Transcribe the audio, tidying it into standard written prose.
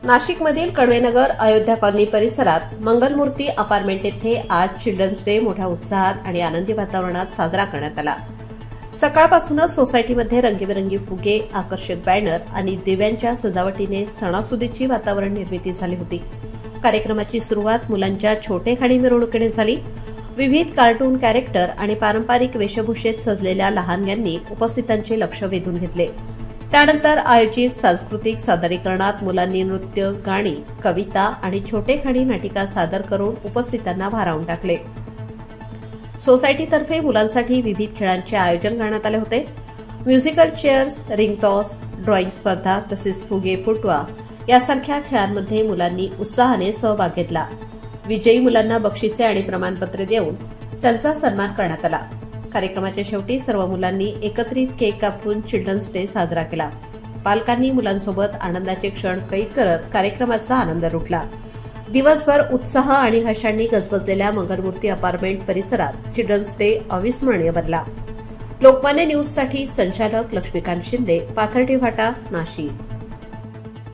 नाशिकमधील कडवेनगर अयोध्या कॉलनी परिसरात मंगलमूर्ती अपार्टमेंट येथे आज चिल्ड्रन्स डे मोठ्या उत्साहात आणि आनंदी वातावरणात साजरा करण्यात आला। सकाळपासूनच सोसायटीमध्ये रंगीबेरंगी फुगे, आकर्षक बॅनर आणि दिव्यांच्या सजावटीने सणासुदीची वातावरण निर्मिती झाली होती। कार्यक्रमाची सुरुवात मुलांच्या छोटेखानी मिरवणुकीने झाली। विविध कार्टून कॅरेक्टर आणि पारंपरिक वेशभूषेत सजलेल्या लहानग्यांनी उपस्थितांचे लक्ष वेधून घेतले। त्यानंतर आयोजित सांस्कृतिक सादरीकरणात मुलांनी नृत्य, गाणी, कविता आणि छोटेखानी नाटिका सादर करून उपस्थितांना भारावून टाकले। सोसायटीतर्फे मुलांसाठी विविध खेळांचे आयोजन करण्यात आले होते। Musical chairs, ring toss, drawing स्पर्धा तसेच फुगे फुटवा यासारख्या खेळांमध्ये मुलांनी उत्साहाने सहभाग घेतला। विजयी मुलांना बक्षिसे आणि प्रमाणपत्रे देऊन त्यांचा सन्मान करण्यात आला। कार्यक्रमाच्या शेवटी सर्व मुलांनी एकत्रित केक कापून चिल्ड्रन्स डे साजरा केला। पालकांनी मुलांसोबत आनंदाचे क्षण कैद करत कार्यक्रमाचा आनंद लुटला। दिवसभर उत्साह आणि हर्षांनी गजबजलेल्या मंगलमूर्ती अपार्टमेंट परिसरात चिल्ड्रन्स डे अविस्मरणीय बनला। लोकमान्य न्यूजसाठी संचालक लक्ष्मीकांत शिंदे, पाथर्डी फाटा, नाशिक।